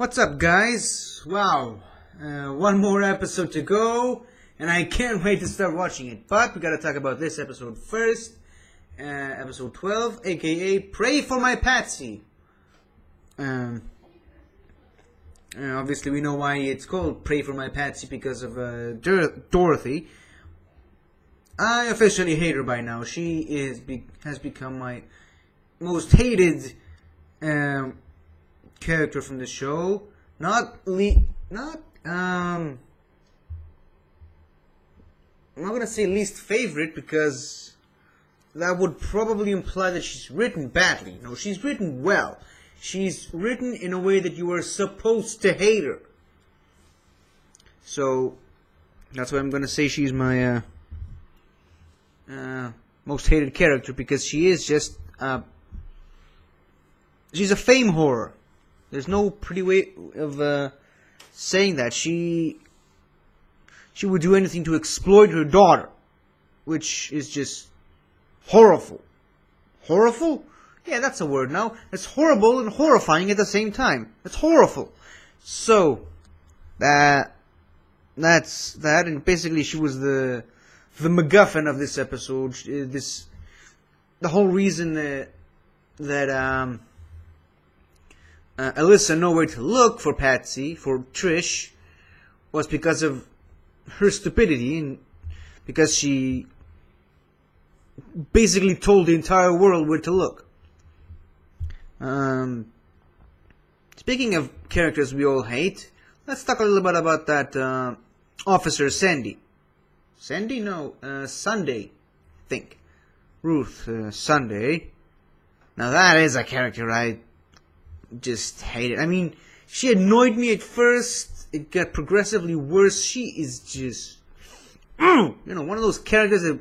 What's up, guys? Wow, one more episode to go, and I can't wait to start watching it. But we gotta talk about this episode first. Episode 12, aka Pray for My Patsy. Obviously, we know why it's called Pray for My Patsy because of Dorothy. I officially hate her by now. She has become my most hated character from the show. I'm not gonna say least favorite because that would probably imply that she's written badly. No, she's written well. She's written in a way that you are supposed to hate her. So that's why I'm gonna say she's my most hated character, because she is just she's a fame whore. There's no pretty way of saying that. She would do anything to exploit her daughter, which is just horrible. Horrible? Yeah, that's a word now. It's horrible and horrifying at the same time. It's horrible. So that's that, and basically she was the MacGuffin of this episode. The whole reason that Alyssa know where to look for Patsy, for Trish, was because of her stupidity, and because she basically told the entire world where to look. Speaking of characters we all hate, let's talk a little bit about that Officer Sandy. Sandy? No, Sunday, I think. Ruth Sunday. Now that is a character I just hate it. I mean, she annoyed me at first. It got progressively worse. She is just, one of those characters that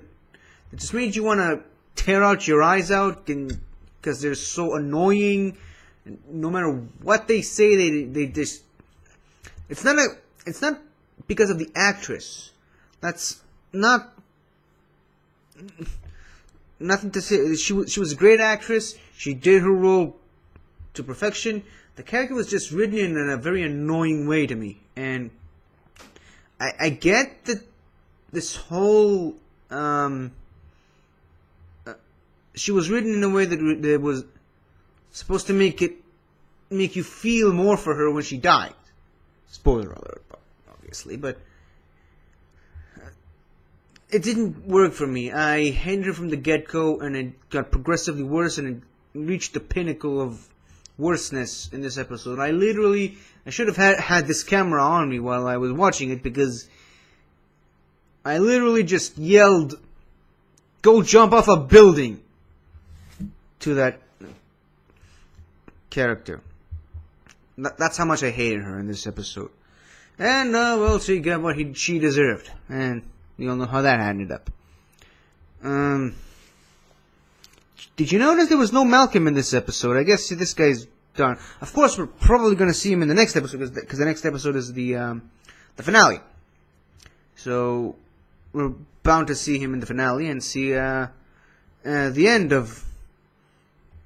just made you want to tear out your eyes out, because they're so annoying. And no matter what they say, they just. It's not because of the actress. That's not nothing to say. She was a great actress. She did her role to perfection. The character was just written in a very annoying way to me, and I get that this whole she was written in a way that was supposed to make you feel more for her when she died. Spoiler alert, obviously, but it didn't work for me. I hated her from the get-go, and it got progressively worse, and it reached the pinnacle of worseness in this episode. I should have had this camera on me while I was watching it, because I literally just yelled, "Go jump off a building!" to that character. That's how much I hated her in this episode. And, well, she got what she deserved. And you all know how that ended up. Did you notice there was no Malcolm in this episode? I guess this guy's done. Of course, we're probably going to see him in the next episode, because the next episode is the finale. So we're bound to see him in the finale and see the end of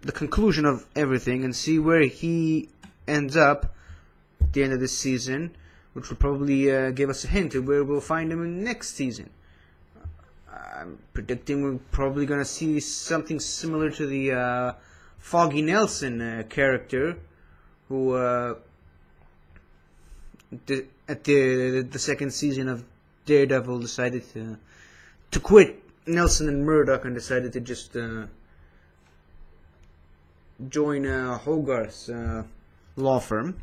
the conclusion of everything, and see where he ends up at the end of this season, which will probably give us a hint of where we'll find him in next season. I'm predicting we're probably going to see something similar to the Foggy Nelson character, who at the second season of Daredevil decided to quit Nelson and Murdoch, and decided to just join Hogarth's law firm.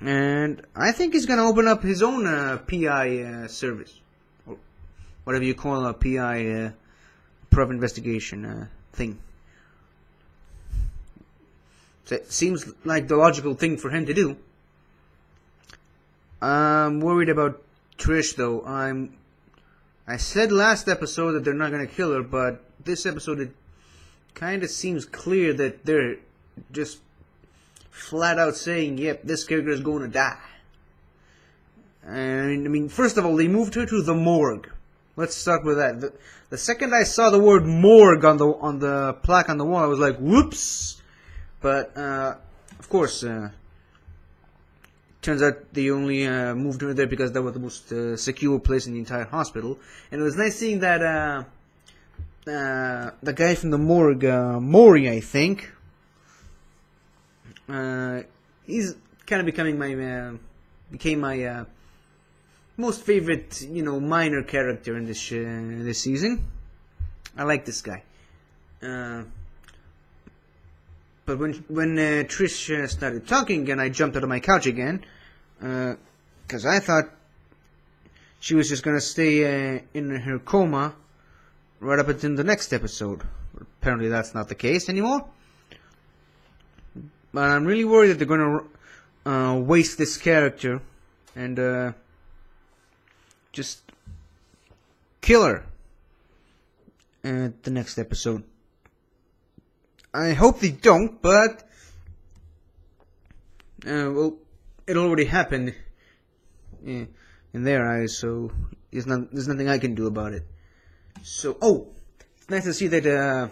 And I think he's going to open up his own PI service, or whatever you call a PI, private investigation thing. So it seems like the logical thing for him to do. I'm worried about Trish, though. I said last episode that they're not going to kill her, but this episode it kind of seems clear that they're just flat out saying, yep, this character is going to die. And, I mean, first of all, they moved her to the morgue. Let's start with that. The second I saw the word morgue on the plaque on the wall, I was like, whoops. But Of course, turns out they only moved her there because that was the most secure place in the entire hospital. And it was nice seeing that the guy from the morgue, Maury, I think. He's kind of became my most favorite, minor character in this season. I like this guy. But when Trish started talking again, I jumped out of my couch again, because I thought she was just gonna stay in her coma right up until the next episode. Apparently, that's not the case anymore. But I'm really worried that they're gonna waste this character and just kill her at the next episode. I hope they don't, but well, it already happened in their eyes, so there's nothing I can do about it. So, it's nice to see that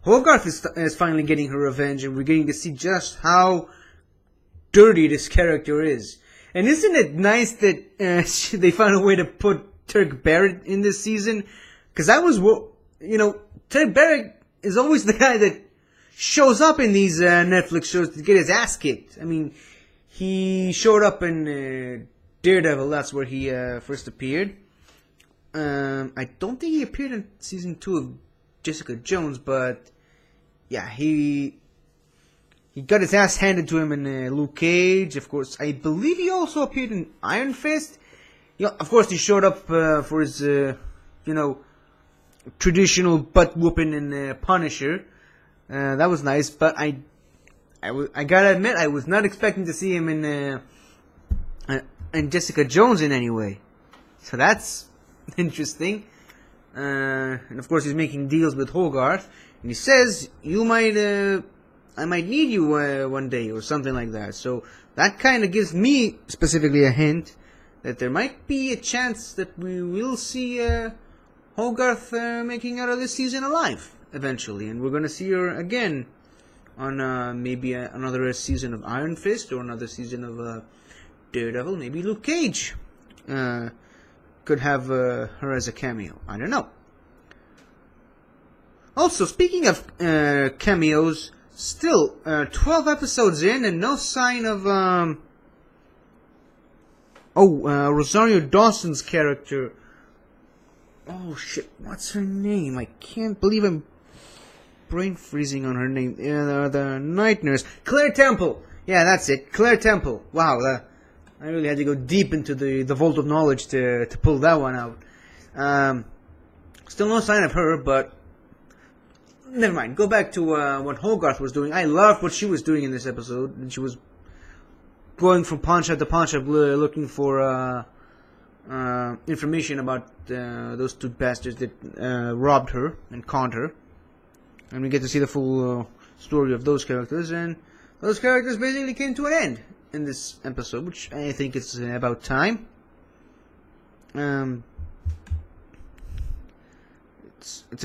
Hogarth is finally getting her revenge, and we're getting to see just how dirty this character is. And isn't it nice that they found a way to put Turk Barrett in this season? Because Turk Barrett is always the guy that shows up in these Netflix shows to get his ass kicked. I mean, he showed up in Daredevil. That's where he first appeared. I don't think he appeared in season 2 of Jessica Jones, but yeah, he got his ass handed to him in Luke Cage. Of course, I believe he also appeared in Iron Fist. Of course, he showed up for his traditional butt whooping in Punisher. That was nice, but I gotta admit, I was not expecting to see him in Jessica Jones in any way. So that's interesting. And of course, he's making deals with Hogarth, and he says, I might need you one day, or something like that. So that kind of gives me specifically a hint that there might be a chance that we will see Hogarth making out of this season alive eventually, and we're gonna see her again on maybe another season of Iron Fist or another season of Daredevil. Maybe Luke Cage could have her as a cameo. I don't know. Also, speaking of cameos, still 12 episodes in and no sign of Rosario Dawson's character. Oh shit, what's her name? I can't believe I'm brain freezing on her name. The night nurse. Claire Temple! Yeah, that's it. Claire Temple. Wow, I really had to go deep into the vault of knowledge to pull that one out. Still no sign of her, but never mind. Go back to what Hogarth was doing. I loved what she was doing in this episode. And she was going from pawn shop to pawn shop looking for information about those two bastards that robbed her and conned her. And we get to see the full story of those characters. And those characters basically came to an end in this episode, which I think is about time. It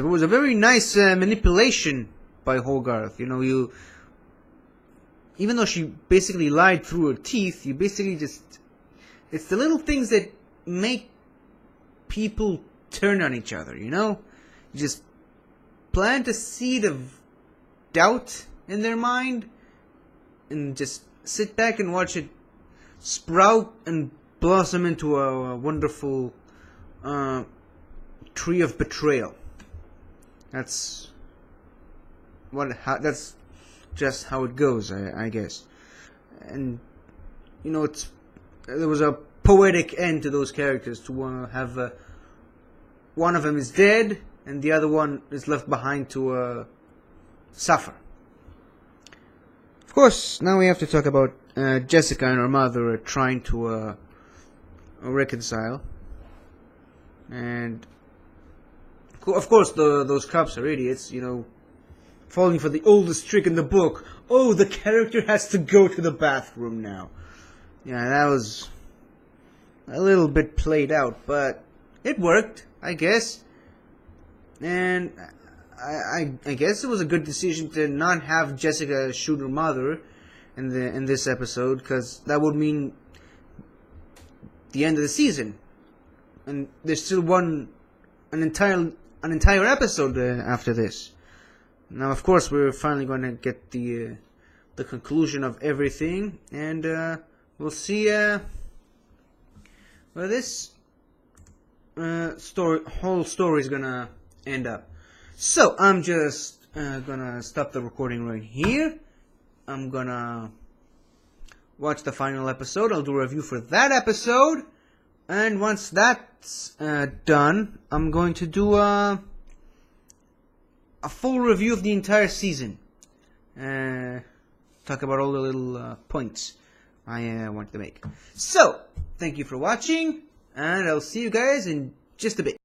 was a very nice manipulation by Hogarth. Even though she basically lied through her teeth, you basically it's the little things that make people turn on each other, You just plant a seed of doubt in their mind and just sit back and watch it sprout and blossom into a wonderful tree of betrayal. That's just how it goes, I guess. And there was a poetic end to those characters to have one of them is dead and the other one is left behind to suffer. Of course, now we have to talk about Jessica and her mother trying to reconcile. And of course, those cops are idiots, falling for the oldest trick in the book. Oh, the character has to go to the bathroom now. Yeah, that was a little bit played out, but it worked, I guess. And I guess it was a good decision to not have Jessica shoot her mother, in this episode, because that would mean the end of the season, and there's still an entire episode after this. Now, of course, we're finally going to get the conclusion of everything, and we'll see where this whole story is gonna end up. So I'm just gonna stop the recording right here. I'm gonna watch the final episode. I'll do a review for that episode, and once that's done, I'm going to do a full review of the entire season. Talk about all the little points I wanted to make. So, thank you for watching, and I'll see you guys in just a bit.